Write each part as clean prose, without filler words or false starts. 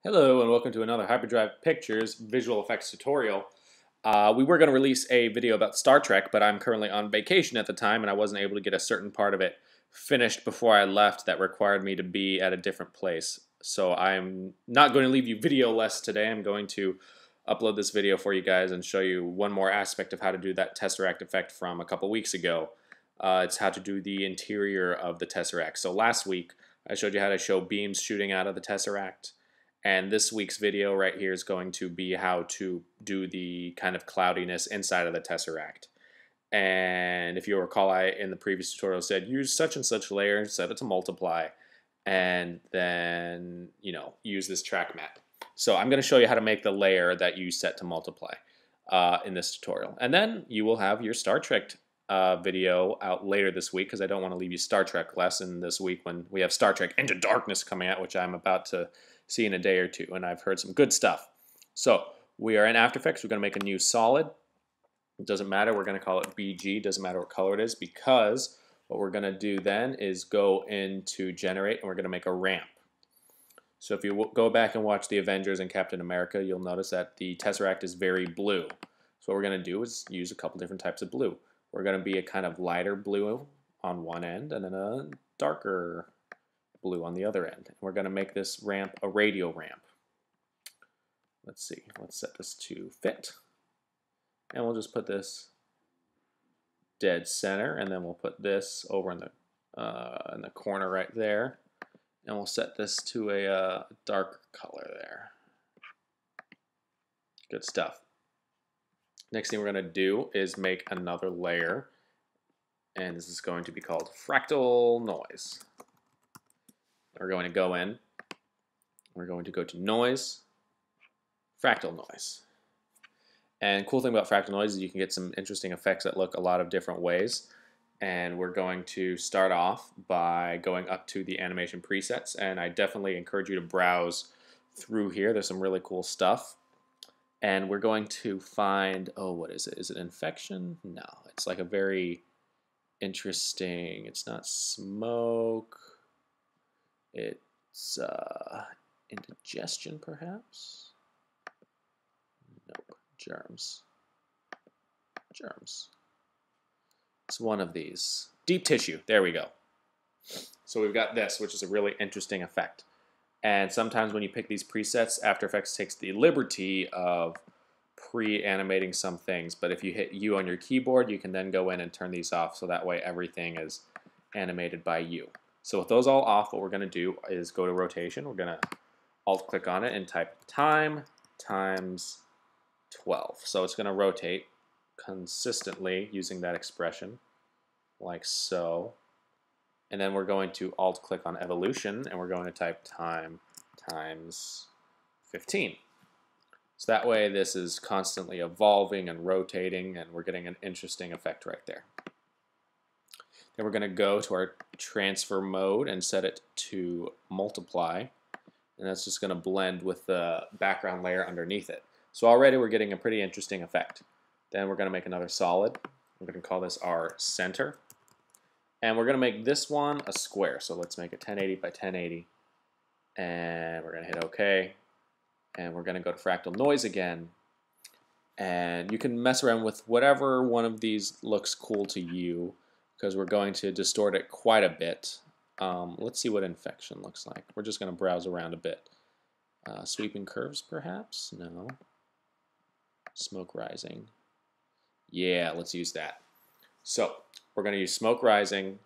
Hello and welcome to another Hyperdrive Pictures visual effects tutorial. We were going to release a video about Star Trek, but I'm currently on vacation at the time and I wasn't able to get a certain part of it finished before I left that required me to be at a different place. So I'm not going to leave you videoless today. I'm going to upload this video for you guys and show you one more aspect of how to do that Tesseract effect from a couple weeks ago. It's how to do the interior of the Tesseract. So last week I showed you how to show beams shooting out of the Tesseract. And this week's video right here is going to be how to do the kind of cloudiness inside of the Tesseract. And if you recall, I in the previous tutorial said use such and such layer, set it to multiply, and then use this track map. So I'm going to show you how to make the layer that you set to multiply in this tutorial. And then you will have your Star Trek video out later this week, because I don't want to leave you Star Trek lesson this week when we have Star Trek Into Darkness coming out, which I'm about to see in a day or two, and I've heard some good stuff. So we are in After Effects. We're going to make a new solid. It doesn't matter. We're going to call it BG. Doesn't matter what color it is, because what we're going to do then is go into Generate, and we're going to make a ramp. So if you go back and watch the Avengers and Captain America, you'll notice that the Tesseract is very blue. So what we're going to do is use a couple different types of blue. We're going to be a kind of lighter blue on one end, and then a darker blue on the other end. And we're going to make this ramp a radial ramp. Let's see. Let's set this to fit. And we'll just put this dead center, and then we'll put this over in the corner right there. And we'll set this to a darker color there. Good stuff. Next thing we're going to do is make another layer. And this is going to be called Fractal Noise. We're going to go in. We're going to go to Noise, Fractal Noise. And cool thing about Fractal Noise is you can get some interesting effects that look a lot of different ways. And we're going to start off by going up to the animation presets. And I definitely encourage you to browse through here. There's some really cool stuff. And we're going to find, oh, what is it? Is it infection? No, it's like a very interesting, it's not smoke. It's indigestion, perhaps? Nope. Germs. Germs. It's one of these. Deep tissue. There we go. So we've got this, which is a really interesting effect. And sometimes when you pick these presets, After Effects takes the liberty of pre-animating some things. But if you hit U on your keyboard, you can then go in and turn these off, so that way everything is animated by you. So with those all off, what we're going to do is go to rotation. We're going to alt-click on it and type time times 12. So it's going to rotate consistently using that expression, like so. And then we're going to alt-click on evolution, and we're going to type time times 15. So that way this is constantly evolving and rotating, and we're getting an interesting effect right there. Then we're going to go to our transfer mode and set it to multiply, and that's just going to blend with the background layer underneath it. So already we're getting a pretty interesting effect. Then we're going to make another solid. We're going to call this our center, and we're going to make this one a square. So let's make it 1080 by 1080, and we're going to hit OK, and we're going to go to Fractal Noise again. And you can mess around with whatever one of these looks cool to you, because we're going to distort it quite a bit. Let's see what infection looks like. We're just going to browse around a bit. Sweeping curves, perhaps? No. Smoke rising. Yeah, let's use that. So we're going to use smoke rising.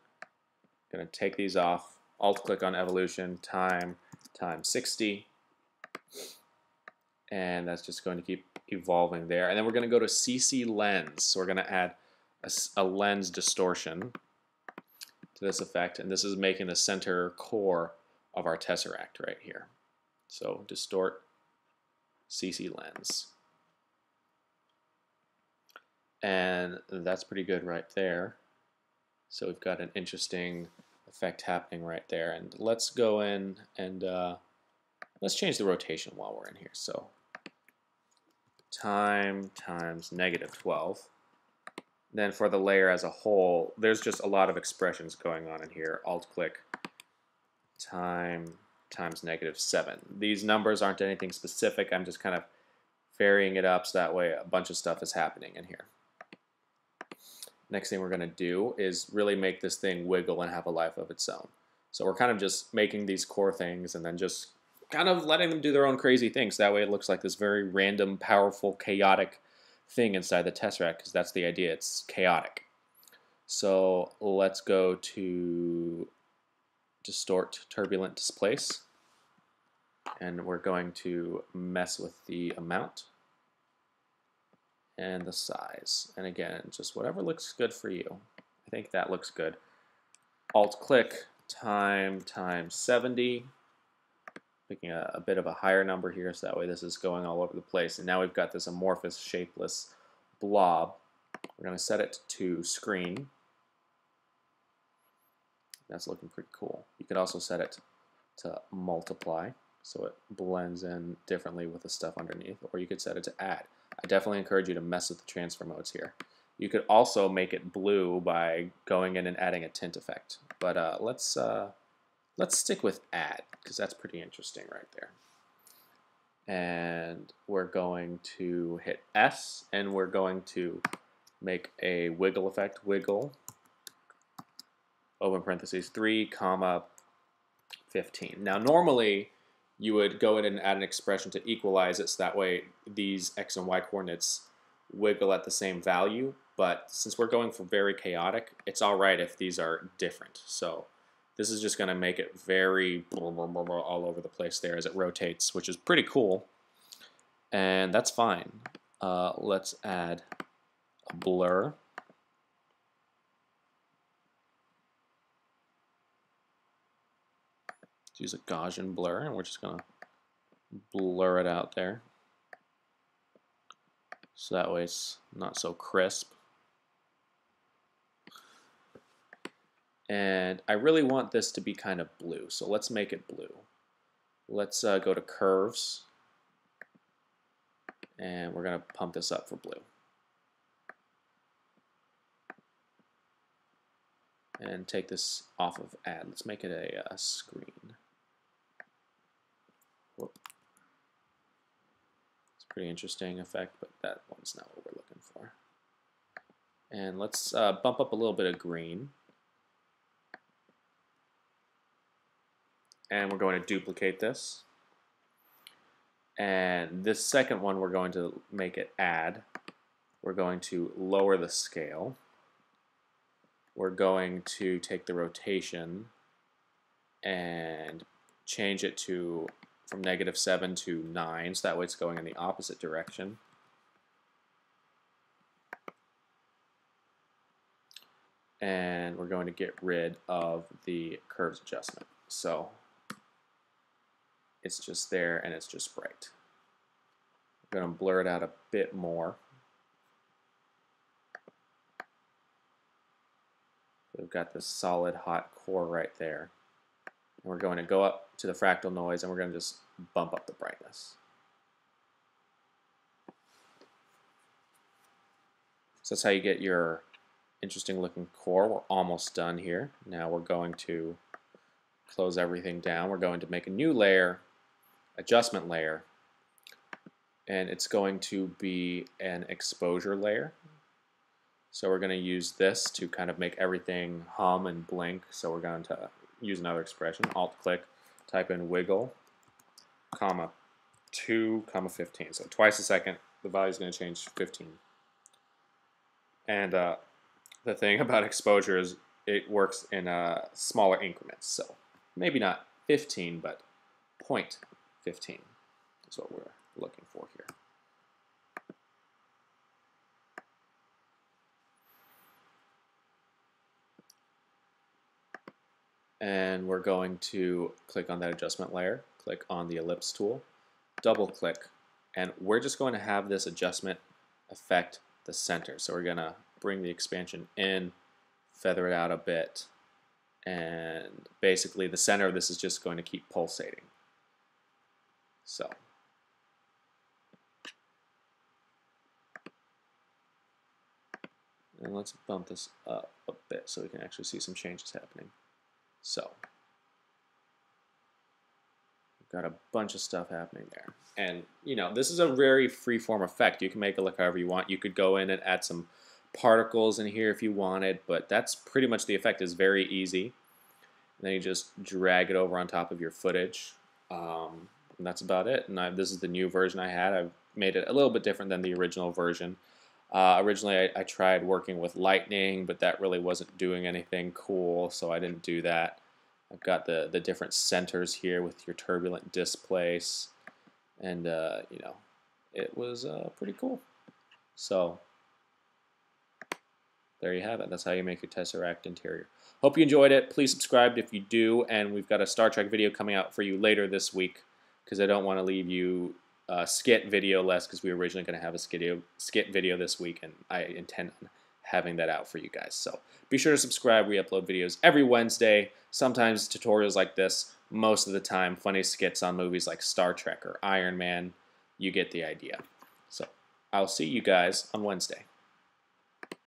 Going to take these off. Alt-click on evolution. Time times 60. And that's just going to keep evolving there. And then we're going to go to CC lens. So we're going to add a lens distortion to this effect, and this is making the center core of our Tesseract right here. So distort CC lens, and that's pretty good right there. So we've got an interesting effect happening right there, and let's go in and let's change the rotation while we're in here. So time times -12. Then for the layer as a whole, there's just a lot of expressions going on in here. Alt-click time times -7. These numbers aren't anything specific. I'm just kind of varying it up so that way a bunch of stuff is happening in here. Next thing we're going to do is really make this thing wiggle and have a life of its own. So we're kind of just making these core things and then just kind of letting them do their own crazy things. That way it looks like this very random, powerful, chaotic thing inside the Tesseract, because that's the idea. It's chaotic. So let's go to Distort, Turbulent, Displace. And we're going to mess with the amount and the size. And again, just whatever looks good for you. I think that looks good. Alt-click, times 70. Picking a bit of a higher number here, so that way this is going all over the place. And now we've got this amorphous, shapeless blob. We're going to set it to screen. That's looking pretty cool. You could also set it to multiply, so it blends in differently with the stuff underneath, or you could set it to add. I definitely encourage you to mess with the transfer modes here. You could also make it blue by going in and adding a tint effect, but let's stick with add, because that's pretty interesting right there. And we're going to hit S, and we're going to make a wiggle effect, wiggle, open parentheses, 3, 15. Now normally you would go in and add an expression to equalize it, so that way these X and Y coordinates wiggle at the same value, but since we're going for very chaotic, it's alright if these are different. So this is just going to make it very all over the place there as it rotates, which is pretty cool, and that's fine. Let's add a blur. Use a Gaussian blur, and we're just going to blur it out there, so that way it's not so crisp. And I really want this to be kind of blue, so let's make it blue. Let's go to curves, and we're going to pump this up for blue. And take this off of add. Let's make it a screen. Whoop. It's a pretty interesting effect, but that one's not what we're looking for. And let's bump up a little bit of green. And we're going to duplicate this. And this second one, we're going to make it add. We're going to lower the scale. We're going to take the rotation and change it to from -7 to 9, so that way it's going in the opposite direction. And we're going to get rid of the curves adjustment. So it's just there and it's just bright. I'm going to blur it out a bit more. We've got this solid hot core right there. And we're going to go up to the fractal noise, and we're going to just bump up the brightness. So that's how you get your interesting looking core. We're almost done here. Now we're going to close everything down. We're going to make a new layer, adjustment layer, and it's going to be an exposure layer. So we're going to use this to kind of make everything hum and blink. So we're going to use another expression, alt-click, type in wiggle, comma 2, comma 15. So twice a second, the value is going to change 15. And the thing about exposure is it works in smaller increments. So maybe not 15, but 0.15 is what we're looking for here. And we're going to click on that adjustment layer, click on the ellipse tool, double click, and we're just going to have this adjustment affect the center. So we're going to bring the expansion in, feather it out a bit, and basically the center of this is just going to keep pulsating. So and let's bump this up a bit so we can actually see some changes happening. So got a bunch of stuff happening there. And, you know, this is a very free-form effect. You can make it look however you want. You could go in and add some particles in here if you wanted, but that's pretty much the effect. Is very easy. And then you just drag it over on top of your footage. And that's about it. And this is the new version I had. I've made it a little bit different than the original version. Originally, I tried working with lightning, but that really wasn't doing anything cool, so I didn't do that. I've got the different centers here with your turbulent displace, and you know, it was pretty cool. So there you have it. That's how you make your Tesseract interior. Hope you enjoyed it. Please subscribe if you do, and we've got a Star Trek video coming out for you later this week, because I don't want to leave you skit video less, because we were originally going to have a skit video this week, and I intend on having that out for you guys. So be sure to subscribe. We upload videos every Wednesday, sometimes tutorials like this, most of the time funny skits on movies like Star Trek or Iron Man. You get the idea. So I'll see you guys on Wednesday.